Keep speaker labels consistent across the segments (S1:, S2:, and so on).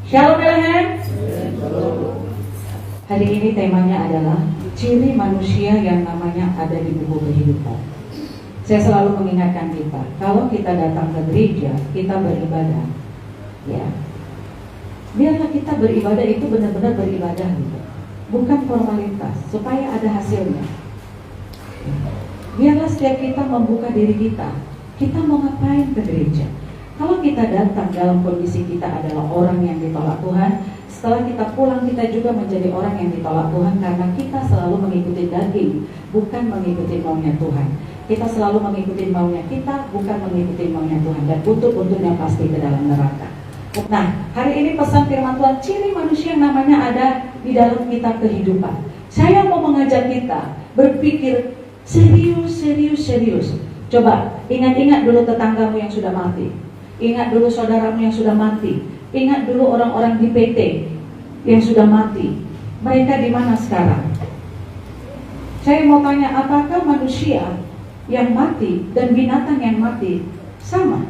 S1: Shalom Bethlehem. Hari ini temanya adalah ciri manusia yang namanya ada di buku kehidupan. Saya selalu mengingatkan kita, kalau kita datang ke gereja, kita beribadah, ya, biarlah kita beribadah itu benar-benar beribadah gitu, bukan formalitas, supaya ada hasilnya. Biarlah setiap kita membuka diri kita mau ngapain ke gereja. Kalau kita datang dalam kondisi kita adalah orang yang ditolak Tuhan, setelah kita pulang kita juga menjadi orang yang ditolak Tuhan, karena kita selalu mengikuti daging, bukan mengikuti maunya Tuhan. Kita selalu mengikuti maunya kita, bukan mengikuti maunya Tuhan, dan buntut-buntutnya pasti ke dalam neraka. Nah, hari ini pesan firman Tuhan, ciri manusia yang namanya ada di dalam kita kehidupan. Saya mau mengajak kita berpikir serius. Coba ingat-ingat dulu tetanggamu yang sudah mati. Ingat dulu saudaramu yang sudah mati. Ingat dulu orang-orang di PT yang sudah mati. Mereka di mana sekarang? Saya mau tanya, apakah manusia yang mati dan binatang yang mati sama?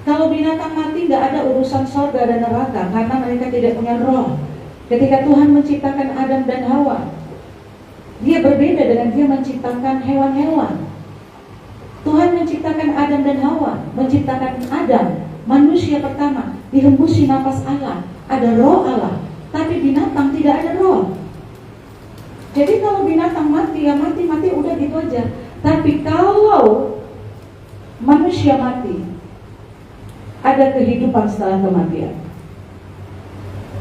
S1: Kalau binatang mati gak ada urusan surga dan neraka, karena mereka tidak punya roh. Ketika Tuhan menciptakan Adam dan Hawa, Dia berbeda dengan Dia menciptakan hewan-hewan. Tuhan menciptakan Adam dan Hawa, menciptakan Adam, manusia pertama, dihembusi nafas Allah, ada roh Allah. Tapi binatang tidak ada roh. Jadi kalau binatang mati, ya mati udah gitu aja. Tapi kalau manusia mati, ada kehidupan setelah kematian.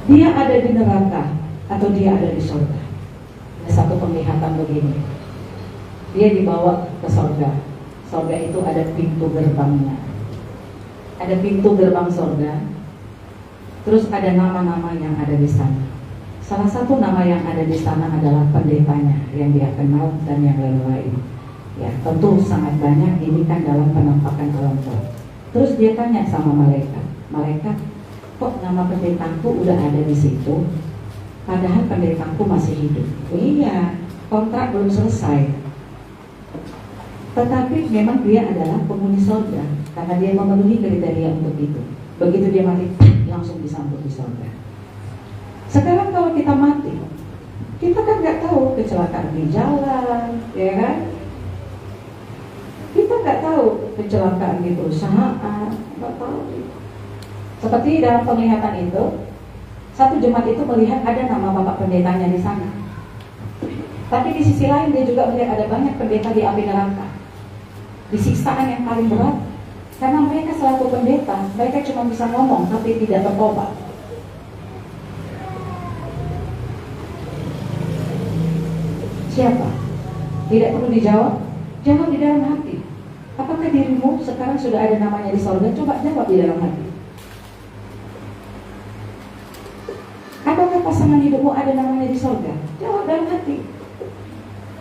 S1: Dia ada di neraka atau dia ada di surga. Ada satu penglihatan begini, dia dibawa ke surga. Surga itu ada pintu gerbangnya. Ada pintu gerbang surga. Terus ada nama-nama yang ada di sana. Salah satu nama yang ada di sana adalah pendetanya yang dia kenal dan yang lain-lain. Ya, tentu sangat banyak ini kan dalam penampakan alam roh. Terus dia tanya sama malaikat, kok nama pendetaku udah ada di situ? Padahal pendetaku masih hidup. Iya, kontrak belum selesai. Tetapi memang dia adalah penghuni surga, karena dia memenuhi kriteria untuk itu. Begitu dia mati, langsung disambut di surga. Sekarang kalau kita mati, kita kan nggak tahu kecelakaan di jalan, ya kan? Kita nggak tahu kecelakaan di perusahaan, nggak tahu. Seperti dalam penglihatan itu, satu jemaat itu melihat ada nama bapak pendetanya di sana. Tapi di sisi lain dia juga melihat ada banyak pendeta di api neraka, di siksaan yang paling berat. Karena mereka selaku pendeta, mereka cuma bisa ngomong tapi tidak bertobat. Siapa? Tidak perlu dijawab. Jawab di dalam hati. Apakah dirimu sekarang sudah ada namanya di surga? Coba jawab di dalam hati. Apakah pasangan hidupmu ada namanya di surga? Jawab dalam hati.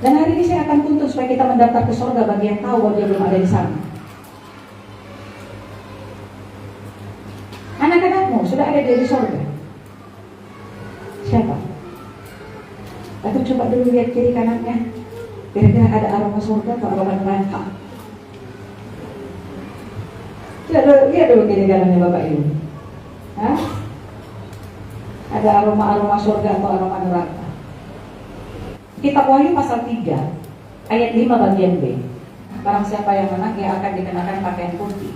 S1: Dan hari ini saya akan tuntut supaya kita mendaftar ke surga bagi yang tahu bahwa dia belum ada di sana. Anak-anakmu sudah ada di surga? Siapa? Atau coba dulu lihat kiri kanannya, kira-kira ada aroma surga atau aroma neraka? Lihat dulu kiri kanannya Bapak Ibu. Hah? Ada aroma surga atau aroma neraka? Kitab Wahyu pasal 3 ayat 5 bagian B. Barang siapa yang menang, ia akan dikenakan pakaian putih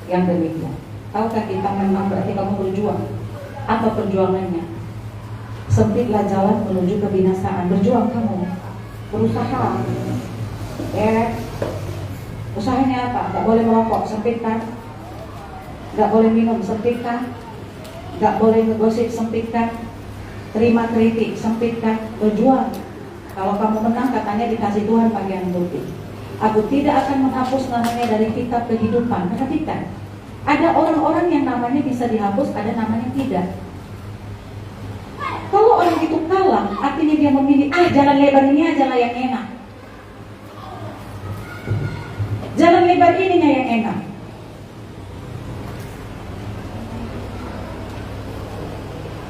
S1: yang demikian. Tahukah kita menang berarti kamu berjuang? Apa perjuangannya? Sempitlah jalan menuju kebinasaan. Berjuang kamu, berusaha. Ya, usahanya apa? Gak boleh merokok, sempit kan? Gak boleh minum, sempit kan? Gak boleh ngegosip, sempit kan? Terima kritik, sempit kan? Berjuang. Kalau kamu menang, katanya dikasih Tuhan pakaian putih. Aku tidak akan menghapus namanya dari kitab kehidupan. Perhatikan, ada orang-orang yang namanya bisa dihapus, ada namanya tidak. Kalau orang itu kalah, artinya dia memilih, jalan lebar ini aja lah yang enak. Jalan lebar ininya yang enak.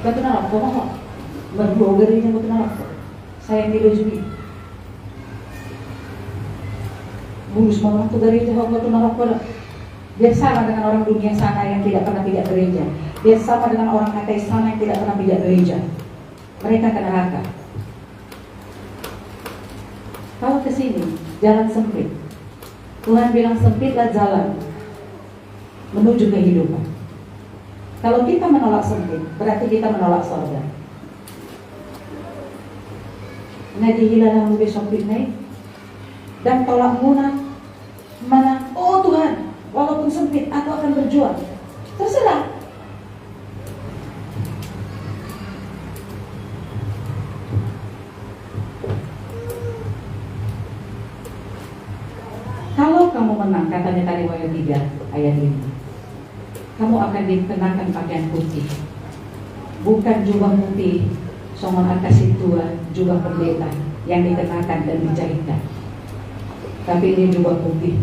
S1: Betul nggak? Kok berblogernya betul nggak? Saya yang dirujui bulus banget tuh dari jawab betul nggak? Dia sama dengan orang dunia sana yang tidak pernah pijak gereja. Dia sama dengan orang ateis sana yang tidak pernah pijak gereja. Mereka ke neraka. Kalau ke sini, jalan sempit. Tuhan bilang sempitlah jalan menuju kehidupan. Kalau kita menolak sempit, berarti kita menolak surga. Nadihilah lebih sempit naik dan tolak munah mana? Oh Tuhan, walaupun sempit, aku akan berjuang. Terserah. Kalau kamu menang, katanya tadi ayat 3, ayat 5, kamu akan dikenakan pakaian putih, bukan jubah putih, somon akasih tua, jubah pendeta yang dikenakan dan dijahitkan. Tapi ini jubah putih,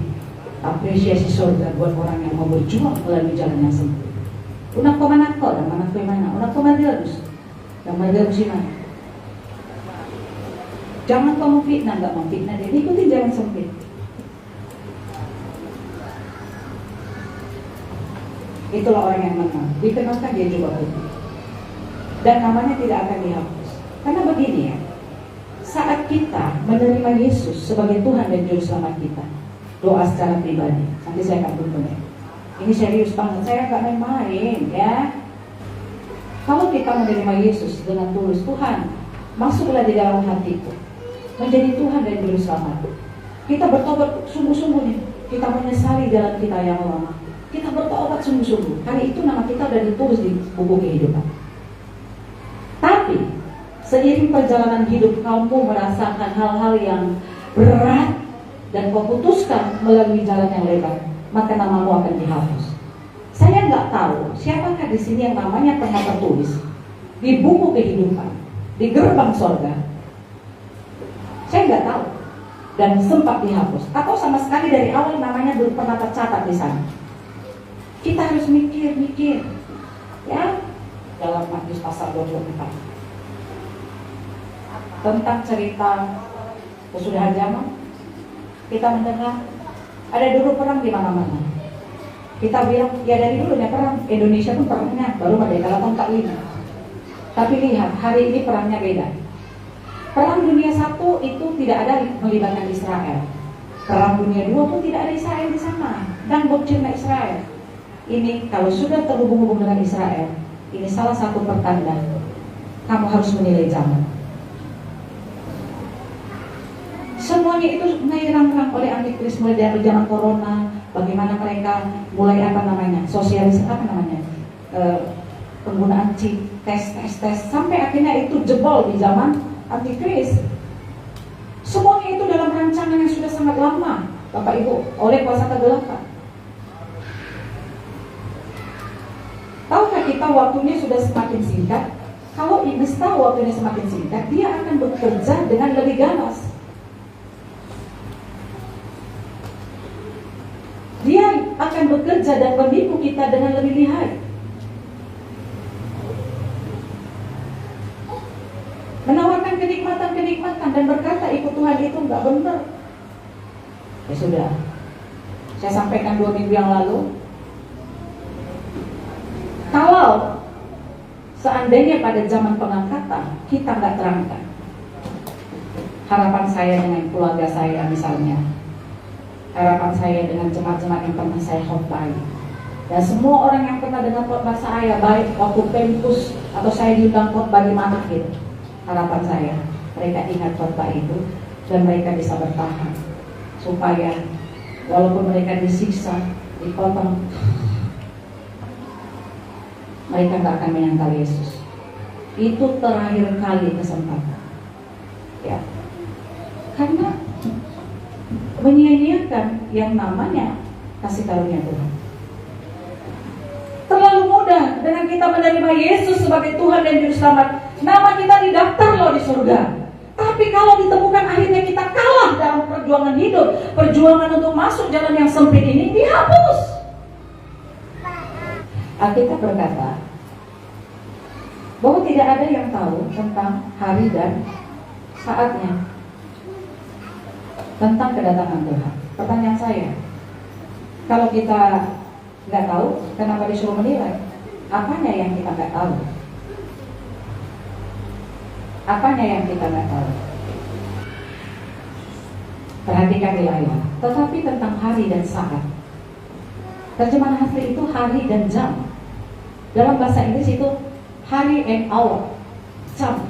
S1: apresiasi surga buat orang yang mau berjuang melalui jalan yang sempit. Unak komanak kok, dan mana mana, unak komadirus, dan madirus mana. Jangan kamu fitnah, nggak mau fitnah, dia ikutin jalan sempit. Itulah orang yang menang, dikenakan dia jubah putih, dan namanya tidak akan dihapus. Karena begini ya, saat kita menerima Yesus sebagai Tuhan dan Juru Selamat kita, doa secara pribadi, nanti saya akan tuntun ya. Ini serius banget, saya nggak main-main ya. Kalau kita menerima Yesus dengan tulus, Tuhan, masuklah di dalam hatiku, menjadi Tuhan dan Juru Selamat. Kita bertobat sungguh-sungguh nih, kita menyesali jalan kita yang lama. Kita bertobat sungguh-sungguh. Hari itu nama kita sudah ditulis di buku kehidupan. Tapi seiring perjalanan hidup kamu merasakan hal-hal yang berat dan kau putuskan melalui jalan yang lebar, maka namamu akan dihapus. Saya nggak tahu siapakah di sini yang namanya pernah tertulis di buku kehidupan, di gerbang sorga. Saya nggak tahu dan sempat dihapus, atau sama sekali dari awal namanya belum pernah tercatat di sana. Kita harus mikir-mikir ya, dalam Matius pasal 24 tentang cerita kesudahan zaman. Kita mendengar ada dulu perang di mana-mana. Kita bilang ya dari dulunya perang, Indonesia pun perangnya baru merdeka 45. Tapi lihat hari ini perangnya beda. Perang dunia 1 itu tidak ada melibatkan Israel. Perang dunia 2 pun tidak ada Israel di sana dan bocilnya Israel. Ini kalau sudah terhubung-hubung dengan Israel, ini salah satu pertanda kamu harus menilai zaman. Semuanya itu naik-rang oleh antikris mulai dari zaman corona, bagaimana mereka mulai sosialis penggunaan chip, tes sampai akhirnya itu jebol di zaman antikris. Semuanya itu dalam rancangan yang sudah sangat lama, Bapak Ibu, oleh kuasa kegelapan. Tahukah kita waktunya sudah semakin singkat? Kalau iblis tahu waktunya semakin singkat, dia akan bekerja dengan lebih ganas. Dia akan bekerja dan menipu kita dengan lebih lihai. Menawarkan kenikmatan dan berkata ikut Tuhan itu nggak benar. Ya sudah, saya sampaikan 2 minggu yang lalu. Kalau seandainya pada zaman pengangkatan kita nggak terangkan, harapan saya dengan keluarga saya misalnya, harapan saya dengan jemaat-jemaat yang pernah saya khotbah, dan semua orang yang pernah dengar khotbah saya, baik waktu Pempus atau saya diundang khotbah di mana gitu, harapan saya mereka ingat khotbah itu dan mereka bisa bertahan, supaya walaupun mereka disiksa, dipotong, mereka nggak akan menyangkal Yesus. Itu terakhir kali kesempatan, ya, karena menyia-nyiakan yang namanya kasih karunia Tuhan. Terlalu mudah dengan kita menerima Yesus sebagai Tuhan dan Juru Selamat, nama kita didaftar loh di surga. Tapi kalau ditemukan akhirnya kita kalah dalam perjuangan hidup, perjuangan untuk masuk jalan yang sempit ini, dihapus. Alkitab berkata bahwa tidak ada yang tahu tentang hari dan saatnya, tentang kedatangan Tuhan. Pertanyaan saya, kalau kita Nggak tahu, kenapa disuruh menilai? Apanya yang kita nggak tahu? Apanya yang kita nggak tahu? Perhatikan wilayah. Tetapi tentang hari dan saat. Terjemahan asli itu hari dan jam. Dalam bahasa Inggris itu hari and hour, jam.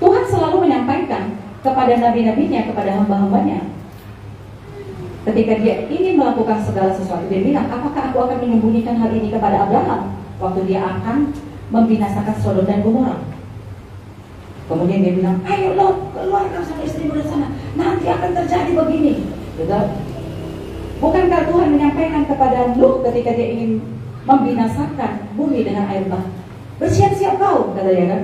S1: Tuhan selalu menyampaikan kepada nabi-nabinya, kepada hamba-hambanya, ketika dia ingin melakukan segala sesuatu, dia bilang, apakah aku akan menyembunyikan hal ini kepada Abraham waktu dia akan membinasakan Sodom dan Gomora? Kemudian dia bilang, ayo Lot, keluar kau sama istrimu dari sana, nanti akan terjadi begini. Gitu. Bukankah Tuhan menyampaikan kepada Lut ketika dia ingin membinasakan bumi dengan air bah? Bersiap-siap kau, kata dia kan?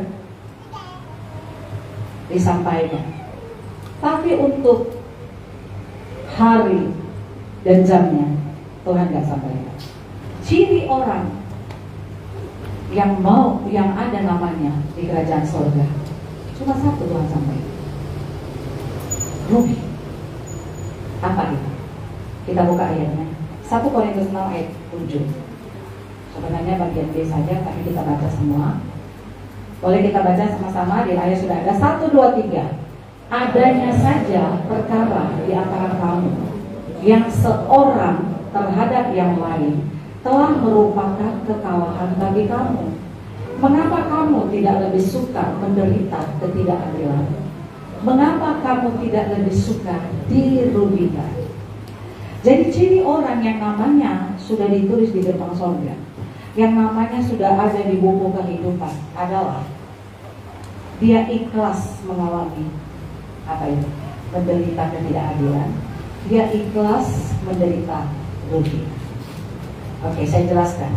S1: Disampaikan. Tapi untuk hari dan jamnya Tuhan gak sampaikan. Ciri orang yang ada namanya di kerajaan surga cuma satu Tuhan sampaikan. Rugi. Apa itu? Kita buka ayatnya. 1 Korintus 6 ayat 7. Sebenarnya bagian B saja, tapi kita baca semua. Boleh kita baca sama-sama, di ayat sudah ada 1, 2, 3. Adanya saja perkara di antara kamu yang seorang terhadap yang lain telah merupakan kekalahan bagi kamu. Mengapa kamu tidak lebih suka menderita ketidakadilan? Mengapa kamu tidak lebih suka dirugikan? Jadi ciri orang yang namanya sudah ditulis di gerbang surga, yang namanya sudah ada di buku kehidupan adalah dia ikhlas mengalami apa itu? Menderita ketidakadilan. Dia ikhlas menderita rugi. Oke, saya jelaskan.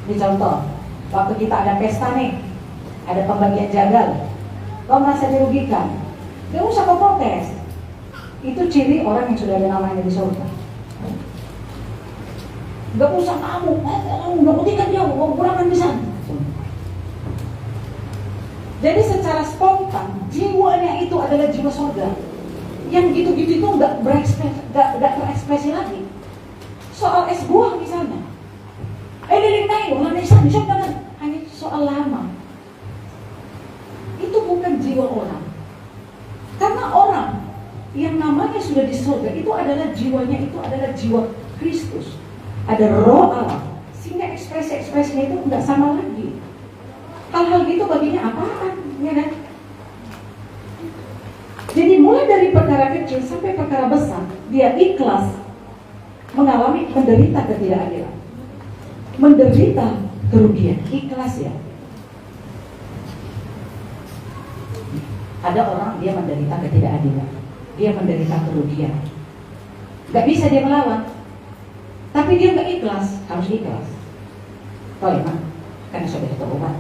S1: Ini contoh. Waktu kita ada pesta nih, ada pembagian jagal, kau merasa dirugikan, gak usah kau protes. Itu ciri orang yang sudah ada namanya di surga. Gak usah kamu gak putihkan dia, mau kurangkan di sana. Jadi secara spontan, jiwanya itu adalah jiwa surga. Yang gitu-gitu itu gak berekspresi lagi. Soal es buah misalnya, hanya soal lama. Itu bukan jiwa orang. Karena orang yang namanya sudah di surga itu adalah jiwanya, itu adalah jiwa Kristus. Ada roh Allah, sehingga ekspresi-ekspresinya itu nggak sama lagi. Hal-hal gitu baginya apaan, ya kan? Jadi mulai dari perkara kecil sampai perkara besar, dia ikhlas mengalami menderita ketidakadilan, menderita kerugian, ikhlas ya. Ada orang dia menderita ketidakadilan, dia menderita kerugian, gak bisa dia melawan, tapi dia gak ikhlas, harus ikhlas. Tahu ya, karena sudah terubat.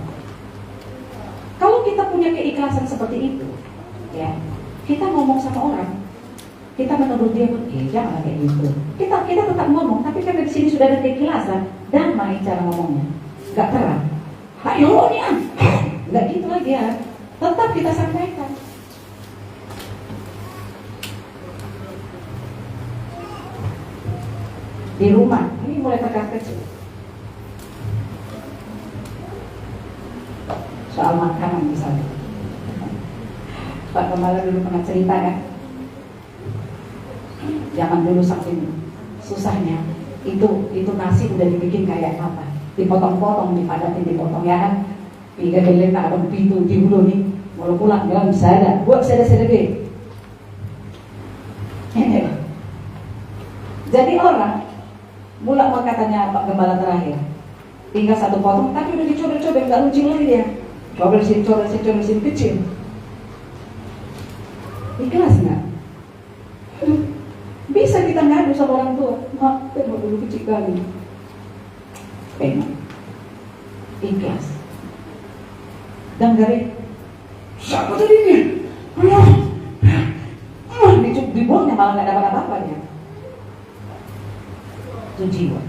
S1: Kalau kita punya keikhlasan seperti itu, ya, kita ngomong sama orang, kita menegur dia, jangan kayak gitu. Kita tetap ngomong, tapi karena di sini sudah ada keikhlasan, damai cara ngomongnya, gak terang. Ayo nih, gak gitu lagi ya. Tetap kita sampaikan. Di rumah, ini mulai perkara kecil. Soal makanan misalnya. Pak Gembala dulu pernah cerita ya. Zaman dulu saking susahnya, itu nasi udah dibikin kayak apa? Dipotong-potong, dipadatin, dipotong ya kan? Tiga geleng tak ada pintu di bulu nih, mau pulang bilang bisa ada, buat saya deh. Jadi orang mulai katanya Pak Gembala terakhir, tinggal satu potong, tapi udah dicobek-cobek, nggak lucu lagi dia. Cobek sini kecil. Ikhlas nggak? Bisa kita ngadu sama orang tua, mak, mau dulu kecil kali. Pengen ikhlas. Dan dari siapa tadi ini? Dibuangnya malah nggak dapat apa-apanya. Itu jiwa.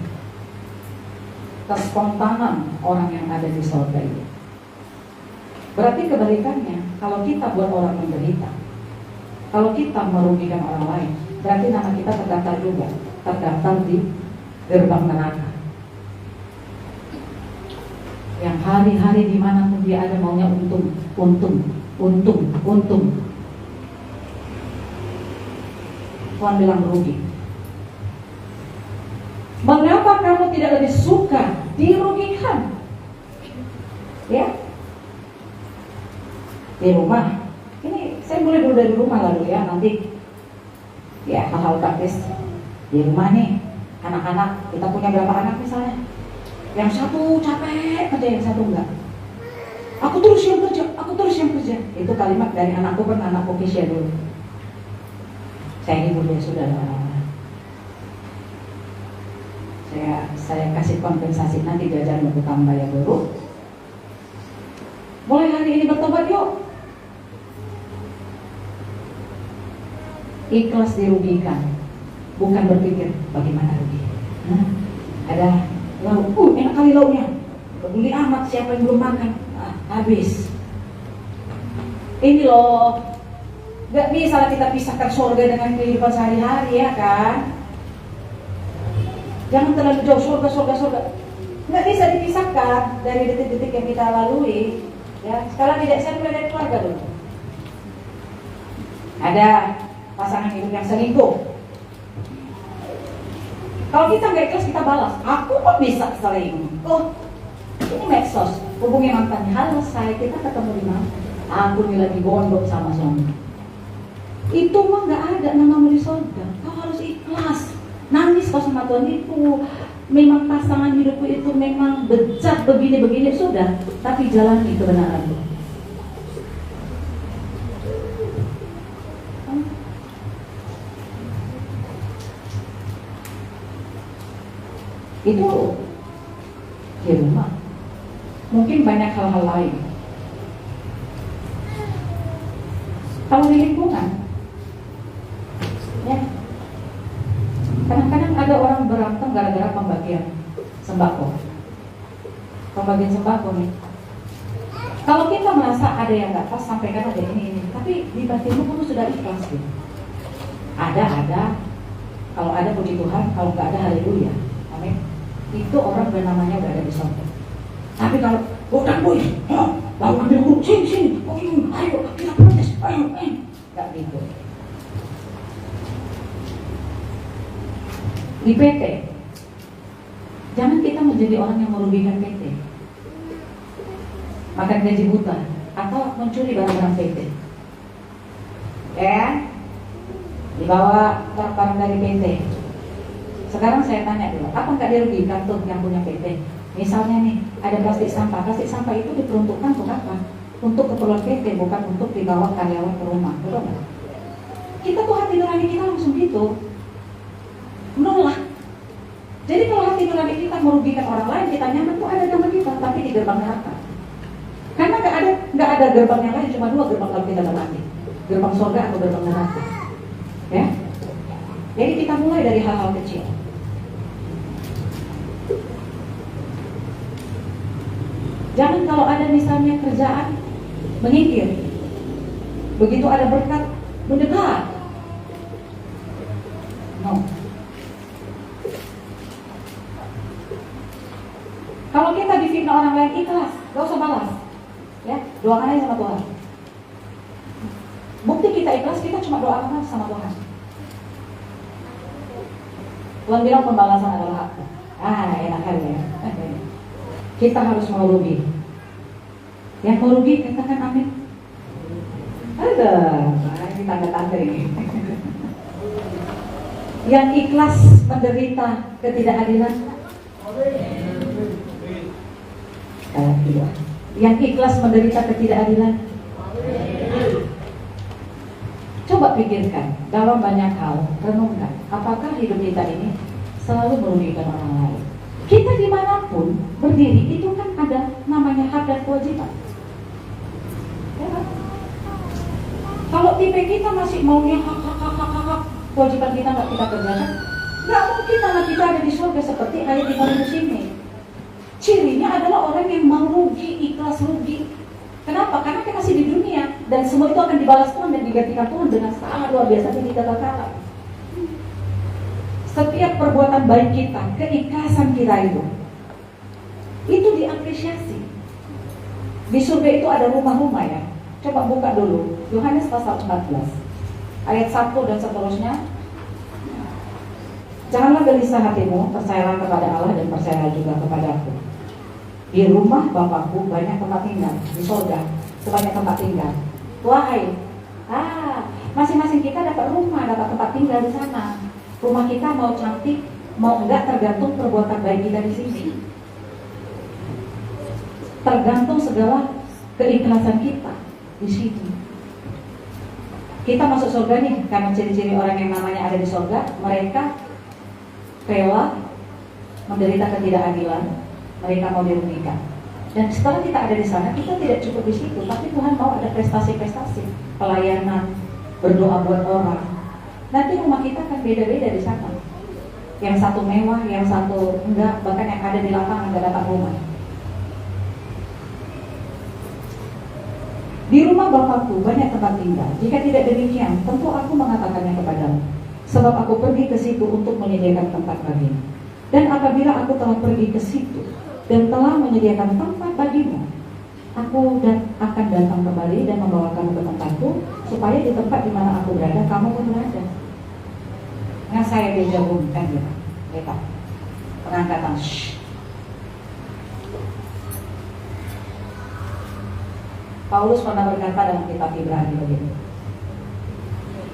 S1: Kespontanan orang yang ada di surga itu. Berarti kebalikannya, kalau kita buat orang menderita, kalau kita merugikan orang lain, berarti nama kita terdaftar juga, terdaftar di gerbang neraka. Yang hari-hari dimanapun dia ada maunya untung. Tuhan bilang rugi. Mengapa kamu tidak lebih suka dirugikan? Ya, di rumah. Ini saya mulai dulu dari rumah lalu ya, nanti ya hal-hal praktis di rumah nih. Anak-anak, kita punya berapa anak misalnya? Yang satu capek kerja, yang satu enggak. Aku terus yang kerja. Itu kalimat dari anakku, pernah anakku Kisya dulu. Saya hibur dia, saudara. Saya kasih kompensasi, nanti jajan mau tambah ya guru. Mulai hari ini bertobat yuk. Ikhlas dirugikan, bukan berpikir bagaimana rugi. Ada lauk, enak kali lauknya. Peduli amat siapa yang belum makan. Habis. Ini loh, gak bisa kita pisahkan surga dengan kehidupan sehari-hari, ya kan? Jangan terlalu jauh surga. Nggak bisa dipisahkan dari detik-detik yang kita lalui. Ya, sekarang tidak, saya mulai dari keluarga dulu. Ada pasangan hidup yang selingkuh. Kalau kita nggak ikhlas, kita balas. Aku kok bisa selingkuh? Ini medsos. Hubungi mantannya. Halo saya, kita ketemu di mana? Aku nih lagi gondok sama suami. Itu mah nggak ada nama di surga. Kau harus ikhlas. Nangis kau sama Tuhan, itu memang pasangan hidupku itu memang bejat begini sudah, tapi jalani kebenaran. Itu di rumah. Mungkin banyak hal-hal lain. Kalau di lingkungan, ya. Kadang-kadang ada orang berantem gara-gara pembagian sembako. Pembagian sembako nih. Kalau kita merasa ada yang nggak pas, sampaikan aja ini. Tapi di batinmu kamu sudah ikhlas gitu. Ada. Kalau ada puji Tuhan, kalau nggak ada haleluya. Amin. Itu orang udah namanya udah ada di surga. Tapi kalau bukan boy, lalu ambil guru, sini, ayo kita protes, ayo, nggak gitu. Di PT, jangan kita menjadi orang yang merugikan PT, makan gaji buta, atau mencuri barang-barang PT. Ya, dibawa barang dari PT. Sekarang saya tanya dulu, apa nggak dirugikan tuh yang punya PT? Misalnya nih, ada plastik sampah itu diperuntukkan untuk apa? Untuk keperluan PT, bukan untuk dibawa karyawan ke rumah, betul nggak? Kita tuh hati nurani kita langsung gitu. Menolak. Jadi kalau hati nurani kita merugikan orang lain, kita nyaman tuh ada nama kita, tapi di gerbang neraka. Karena nggak ada gerbang yang lain, cuma dua gerbang kalau kita berlatih, gerbang surga atau gerbang neraka. Ya. Jadi kita mulai dari hal-hal kecil. Jangan kalau ada misalnya kerjaan menyingkir, begitu ada berkat mendekat. No. Kalau kita difitnah orang lain, ikhlas, gak usah balas. Ya, doakan aja sama Tuhan. Bukti kita ikhlas, kita cuma doakan aja sama Tuhan. Tuhan bilang pembalasan adalah hakku. Enak kan ya. Kita harus merugi. Yang merugi katakan amin. Ada, ini tanda-tanda ini. Yang ikhlas menderita ketidakadilan. Yang ikhlas menderita ketidakadilan. Coba pikirkan dalam banyak hal, renungkan. Apakah hidup kita ini selalu merugikan orang lain? Kita dimanapun berdiri itu kan ada namanya hak dan kewajiban. Ya kan? Kalau tipe kita masih maunya hak, kewajiban kita nggak kita kerjakan, nggak mungkin anak kita ada di surga seperti ayat di Korintus ini. Cirinya adalah orang yang mau rugi, ikhlas rugi. Kenapa? Karena kita masih di dunia dan semua itu akan dibalas Tuhan dan digantikan Tuhan dengan sangat luar biasa di kekekalan. Setiap perbuatan baik kita, keikhlasan kita itu diapresiasi. Di surga itu ada rumah-rumah ya. Coba buka dulu Yohanes pasal 14 ayat 1 dan seterusnya. Janganlah gelisah hatimu, percayalah kepada Allah dan percayalah juga kepadaku. Di rumah Bapakku banyak tempat tinggal. Di surga sebanyak tempat tinggal. Wahai, masing-masing kita dapat rumah, dapat tempat tinggal di sana. Rumah kita mau cantik, mau enggak tergantung perbuatan baik kita di sini. Tergantung segala keikhlasan kita di sini. Kita masuk surga nih karena ciri-ciri orang yang namanya ada di surga, mereka rela menderita ketidakadilan, mereka mau dirugikan. Dan setelah kita ada di sana, kita tidak cukup di situ, tapi Tuhan mau ada prestasi-prestasi, pelayanan, berdoa buat orang. Nanti rumah kita akan beda-beda di sana. Yang satu mewah, yang satu enggak, bahkan yang ada di lapangan enggak dapat rumah. Di rumah Bapakku banyak tempat tinggal. Jika tidak demikian, tentu aku mengatakannya kepadamu. Sebab aku pergi ke situ untuk menyediakan tempat bagimu. Dan apabila aku telah pergi ke situ dan telah menyediakan tempat bagimu, aku akan datang kembali dan membawa kamu ke tempatku, supaya di tempat di mana aku berada, kamu pun berada. Nah, saya dijabungkan gitu. Lihat, pengangkatan. Paulus pernah berkata dalam kitab Ibrani begini.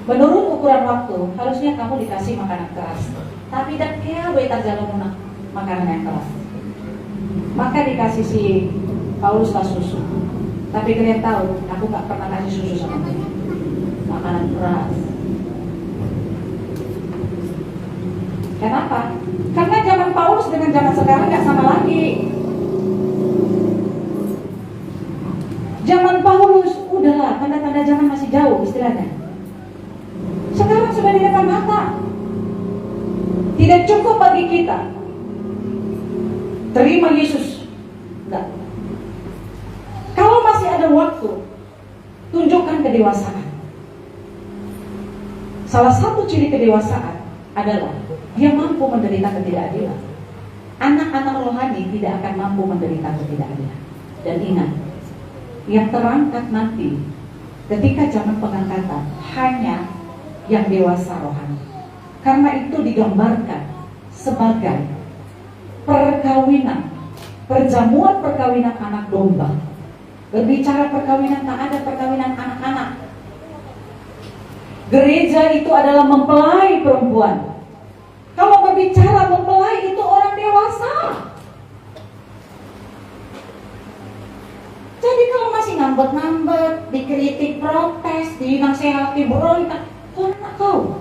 S1: Menurut ukuran waktu, harusnya kamu dikasih makanan keras. Tapi dan kaya beta jalan makanan yang keras. Maka dikasih si Paulus lah susu. Tapi kalian tahu, aku gak pernah kasih susu sama dia. Makanan keras. Kenapa? Karena zaman Paulus dengan zaman sekarang gak sama lagi. Zaman Paulus, udahlah, tanda-tanda zaman masih jauh istilahnya. Sekarang sudah di depan mata. Tidak cukup bagi kita terima Yesus. Enggak. Kalau masih ada waktu, tunjukkan kedewasaan. Salah satu ciri kedewasaan adalah dia mampu menderita ketidakadilan. Anak-anak rohani tidak akan mampu menderita ketidakadilan. Dan ingat, yang terangkat nanti ketika zaman pengangkatan hanya yang dewasa rohani. Karena itu digambarkan sebagai perkawinan, perjamuan perkawinan anak domba. Berbicara perkawinan, tak ada perkawinan anak-anak. Gereja itu adalah mempelai perempuan. Kalau berbicara mempelai itu orang dewasa. Jadi kalau masih ngambek-ngambek, dikritik, protes, dinasehati, berontak, kok nak kau?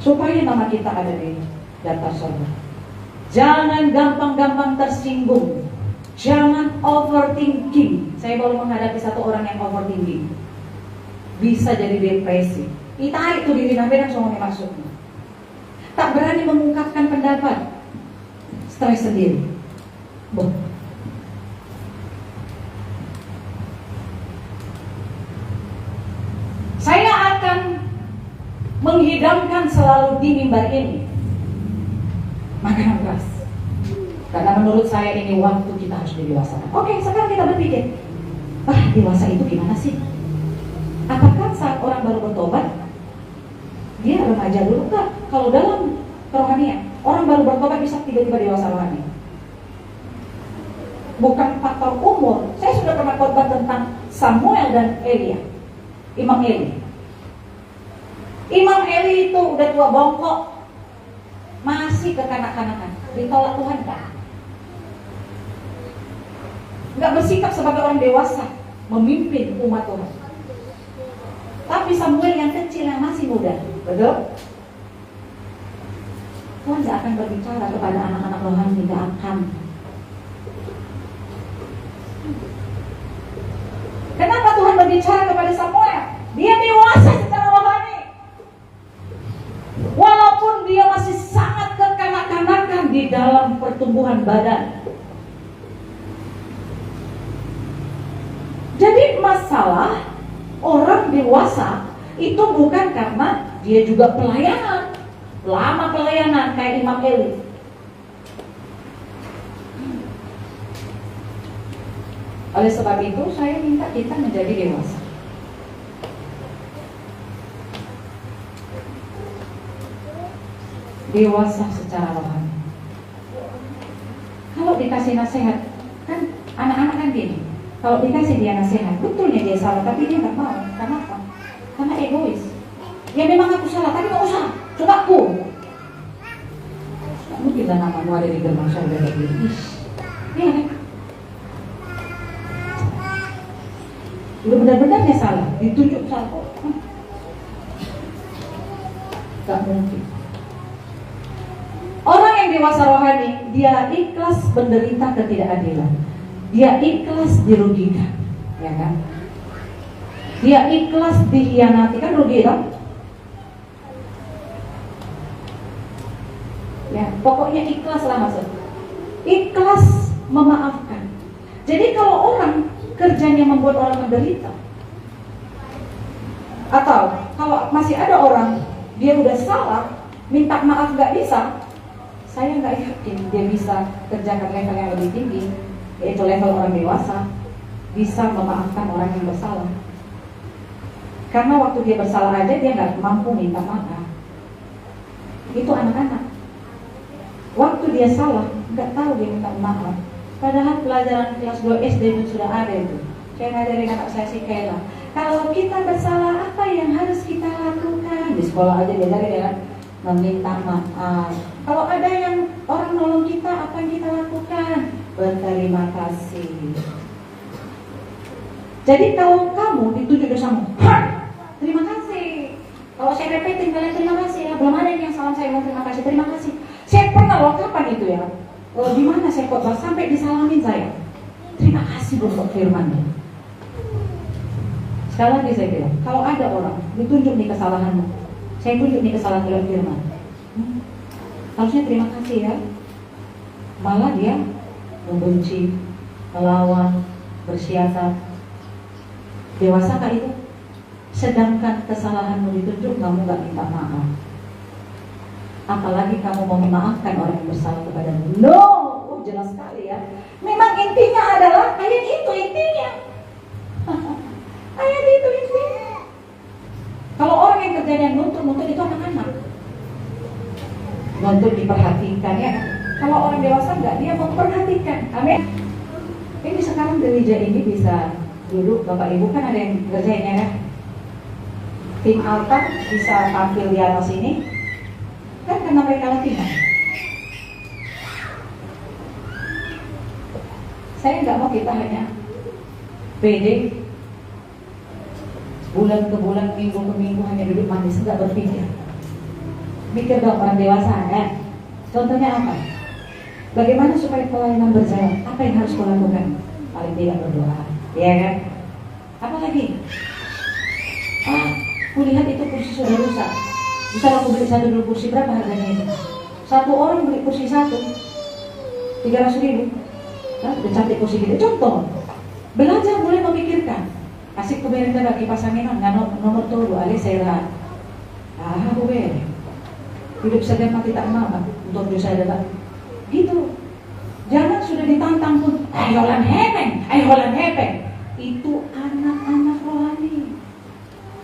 S1: Supaya nama kita ada di daftar surga. Jangan gampang-gampang tersinggung. Jangan overthinking. Saya baru menghadapi satu orang yang overthinking. Bisa jadi depresi. Ditarik tuh diri nabi dan semuanya masuknya. Tak berani mengungkapkan pendapat. Stres sendiri. Saya akan menghidangkan selalu di mimbar ini makanan keras. Karena menurut saya ini waktu kita harus didewasakan. Oke, sekarang kita berpikir, dewasa itu gimana sih? Apakah saat orang baru bertobat dia remaja dulu? Enggak. Kalau dalam kerohanian, orang baru bertobat bisa tiba-tiba dewasa rohani. Bukan faktor umur. Saya sudah pernah khotbah tentang Samuel dan Elia, Imam Eli. Imam Eli itu udah tua bongkok, masih kekanak-kanakan, ditolak Tuhan kan? Nggak bersikap sebagai orang dewasa, memimpin umat Tuhan. Tapi Samuel yang kecil, yang masih muda, betul? Tuhan nggak akan berbicara kepada anak-anak rohani, nggak akan. Kenapa Tuhan berbicara kepada Samuel? Dia dewasa secara rohani. Walaupun dia masih sangat kekanak-kanakan di dalam pertumbuhan badan. Jadi masalah orang dewasa itu bukan karena dia juga pelayanan. lama pelayanan kayak Imam Eli. Oleh sebab itu saya minta kita menjadi dewasa. Dewasa secara rohani. Kalau dikasih nasihat, kan anak-anak kan gini, kalau dikasih dia nasihat, betulnya dia salah, tapi dia nggak mau. Kenapa? Karena egois. Ya memang aku salah, tapi nggak usah, coba aku. Nggak mungkin lah namamu ada di gerbang surga kayak gini. Iya kan? Udah benar-benar dia salah, ditunjuk salah. Gak mungkin. Orang yang dewasa rohani, dia ikhlas menderita ketidakadilan. Dia ikhlas dirugikan, ya kan? Dia ikhlas dikhianati, kan rugi kan? Ya, pokoknya ikhlas lah maksud. Ikhlas memaafkan. Jadi kalau orang kerjanya membuat orang menderita, atau kalau masih ada orang dia udah salah, minta maaf nggak bisa, saya nggak yakin dia bisa kerjakan level yang lebih tinggi, yaitu level orang dewasa, bisa memaafkan orang yang bersalah. Karena waktu dia bersalah aja dia nggak mampu minta maaf. Itu anak-anak. Waktu dia salah, nggak tahu dia minta maaf. Padahal pelajaran kelas 2 SD itu sudah ada itu. Saya ngajarin anak saya si Kayla. Kalau kita bersalah, apa yang harus kita lakukan? Di sekolah aja diajarin ya, meminta maaf. Kalau ada yang orang nolong kita, apa yang kita lakukan? Berterima kasih. Jadi kalau kamu ditunjuk dosamu, terima kasih. Kalau saya repetin kalian terima kasih ya. Belum ada yang salam saya bilang terima kasih, terima kasih. Saya pernah loh, kapan itu ya? Di mana saya khotbah sampai disalamin saya. Terima kasih untuk firman-Nya. Sekali lagi saya bilang, kalau ada orang ditunjuk nih kesalahanmu, saya tunjuk nih kesalahan dalam firman, harusnya terima kasih ya. Malah dia membenci, melawan, bersiasat. Dewasakah itu? Sedangkan kesalahanmu ditunjuk, kamu gak minta maaf. Apalagi kamu mau memaafkan orang yang bersalah kepadamu. No, jelas sekali ya. Memang intinya adalah ayat itu intinya. Ayat itu intinya. Kalau orang yang kerjanya nuntut itu anak-anak. Nuntut diperhatikan ya. Kalau orang dewasa enggak, dia memperhatikan. Amin. Ini sekarang gereja ini bisa dulu Bapak Ibu kan ada yang kerjanya ya. Tim altar bisa tampil di atas ini. Kan karena mereka latihan. Saya nggak mau kita hanya pede bulan ke bulan, minggu ke minggu hanya duduk manis, nggak berpikir. Mikir dong orang dewasa ya. Contohnya apa? Bagaimana supaya pelayanan berjalan? Apa yang harus kulakukan? Paling tidak berdoa, ya kan? Apa lagi? Kulihat itu kursi sudah rusak. Bisa aku beli satu dulu kursi, berapa harganya itu? Satu orang beli kursi satu 300.000. Nah, udah cantik kursi gitu. Contoh, belajar mulai memikirkan. Asik tuh beres lagi pasangin nggak nomor tuh ali saya aku beres. Hidup saja mati tak mau untuk dosa adalah gitu. Jangan sudah ditantang pun, ayolan hepeng. Itu anak-anak rohani.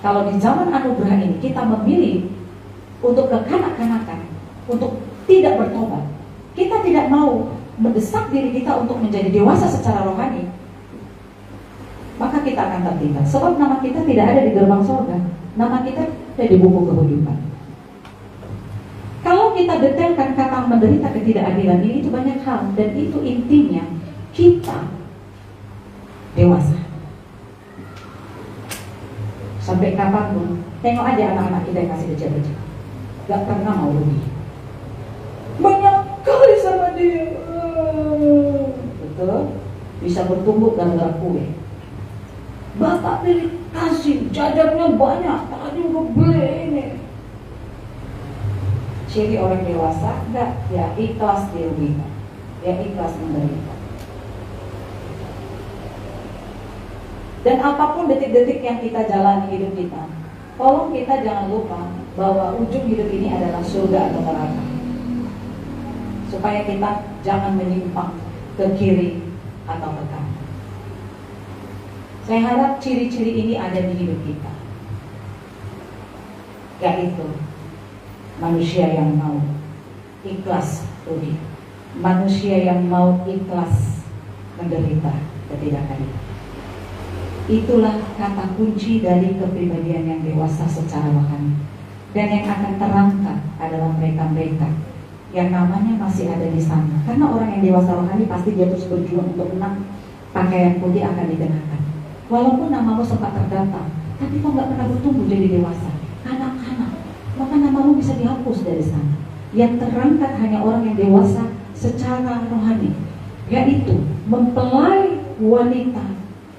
S1: Kalau di zaman anugerah ini kita memilih untuk kekanak-kanakan, untuk tidak bertobat, kita tidak mau mendesak diri kita untuk menjadi dewasa secara rohani, maka kita akan tertinggal. Sebab nama kita tidak ada di gerbang surga, nama kita ada di buku kehidupan. Kalau kita detailkan kata menderita ketidakadilan ini, itu banyak hal, dan itu intinya kita dewasa. Sampai kapanpun, tengok aja anak-anak kita yang masih kecil-kecil, gak pernah mau rugi. Banyak kali sama dia, betul, bisa bertumbuh gara-gara kue. Bapak pilih kasih, jajarnya banyak, tadi udah beli ini. Ciri orang dewasa, enggak, ya ikhlas dirugikan, ya ikhlas menderita. Dan apapun detik-detik yang kita jalani hidup kita, tolong kita jangan lupa bahwa ujung hidup ini adalah surga atau neraka, supaya kita jangan menyimpang ke kiri atau ke kanan. Saya harap ciri-ciri ini ada di hidup kita, yaitu manusia yang mau ikhlas rugi, manusia yang mau ikhlas menderita ketidakadilan. Itulah kata kunci dari kepribadian yang dewasa secara rohani. Dan yang akan terangkat adalah mereka-mereka yang namanya masih ada di sana. Karena orang yang dewasa rohani pasti dia terus berjuang untuk menang. Pakaian putih akan dikenakan. Walaupun namamu sempat terdaftar, tapi kau gak pernah bertumbuh jadi dewasa, anak-anak, maka namamu bisa dihapus dari sana. Yang terangkat hanya orang yang dewasa secara rohani, yaitu mempelai wanita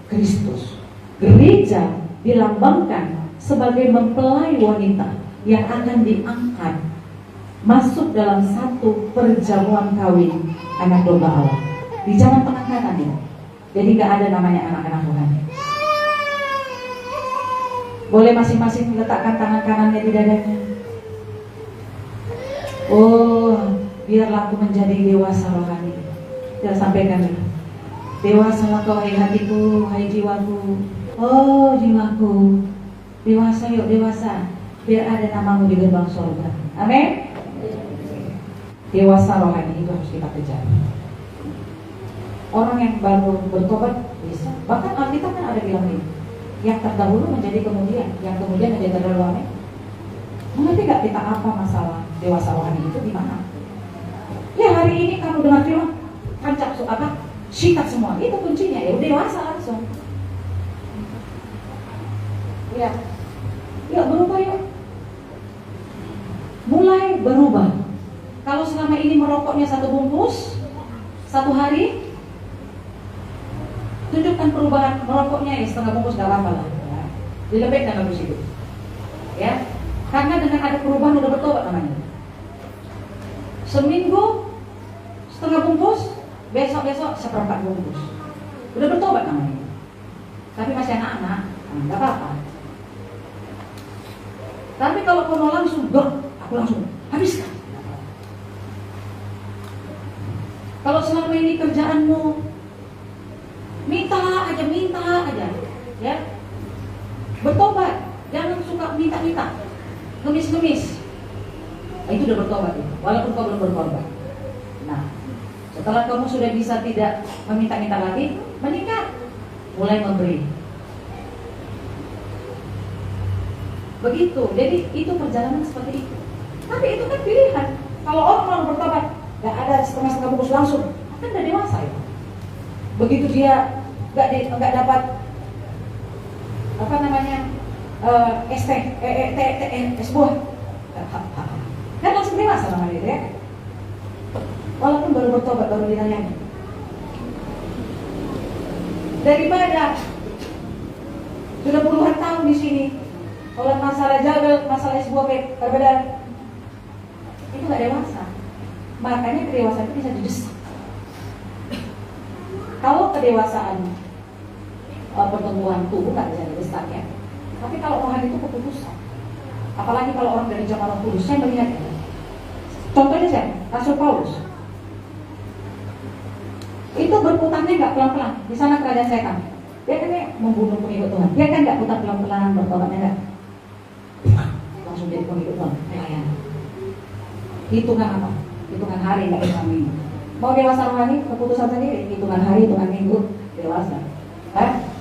S1: Kristus. Gereja dilambangkan sebagai mempelai wanita yang akan diangkat masuk dalam satu perjamuan kawin anak domba Allah di zaman pengangkatan ini. Jadi gak ada namanya anak-anak rohani. Boleh masing-masing meletakkan tangan kanannya di dadanya. Oh, biarlah aku menjadi dewasa rohani. Kita sampaikan dulu. Dewasalah kau hai hatiku, hai jiwaku. Oh jiwaku, dewasa yuk dewasa, biar ada namamu di gerbang surga. Amin. Dewasa rohani itu harus kita kejar. Orang yang baru bertobat bisa. Bahkan Alkitab kan ada bilang ini, yang terdahulu menjadi kemudian, yang kemudian menjadi terdahulu. Amin. Mengerti gak kita apa masalah dewasa rohani itu di mana? Ya hari ini kamu dengar firman, kancap apa? Sikat semua, itu kuncinya ya dewasa langsung. Ya, yuk berubah yuk. Mulai berubah. Kalau selama ini merokoknya satu bungkus satu hari, tunjukkan perubahan merokoknya ya setengah bungkus gak apa-apa lah. Ya. Dilebihkan habis itu. Ya, karena dengan ada perubahan udah bertobat namanya. Seminggu setengah bungkus, besok-besok seperempat bungkus. Udah bertobat namanya. Tapi masih anak-anak, nggak apa-apa. Tapi kalau kau mau langsung, aku langsung habiskan. Kalau selama ini kerjaanmu minta aja, ya, bertobat. Jangan suka minta-minta, ngemis-ngemis. Nah, itu udah bertobat ya, walaupun kau belum berkorban. Nah, setelah kamu sudah bisa tidak meminta-minta lagi, meningkat, mulai memberi. Begitu, jadi itu perjalanan seperti itu. Tapi itu kan pilihan. Kalau orang mau bertobat, gak ada setengah-setengah bungkus langsung, kan udah dewasa ya. Begitu dia gak dapat apa namanya es buah, kan langsung dewasa namanya ya. Walaupun baru bertobat, baru ditanyanya. Daripada sudah puluhan tahun di sini, kalau masalah jagal, masalah sebuah perbedaan, itu gak dewasa. Makanya kedewasaan itu bisa didesak. Kalau kedewasaan pertumbuhan tubuh gak bisa didesak ya. Tapi kalau rohani itu keputusan. Apalagi kalau orang dari zaman Roh Kudus, saya melihat ya. Contohnya saya, Rasul Paulus. Itu berputarnya nggak pelan-pelan. Di sana kerajaan setan. Dia kan membunuh pengikut Tuhan. Dia kan nggak putar pelan-pelan bertobatnya nggak. Langsung jadi pengikut Tuhan. Pelayan. Hitungan apa? Hitungan hari nggak hitungan minggu. Mau dewasa rohani, keputusan sendiri. Hitungan hari, hitungan minggu, dewasa.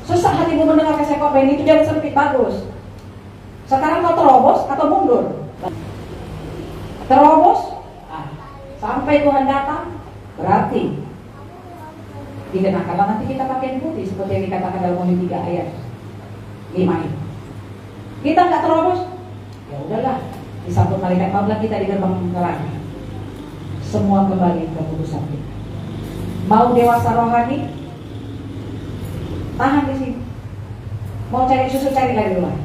S1: Susah hatimu mendengar kesekopan ini, itu jadi sempit bagus. Sekarang kau terobos atau mundur? Terobos, sampai Tuhan datang, berarti dikenakanlah nanti kita pakaian putih seperti yang dikatakan dalam Wahyu 3 ayat 5 ini. Kita nggak terobos, ya udahlah, disambut malaikat maut kita di gerbang neraka. Semua kembali ke keputusan kita. Mau dewasa rohani, tahan di sini. Mau cari susu, cari lagi rumah.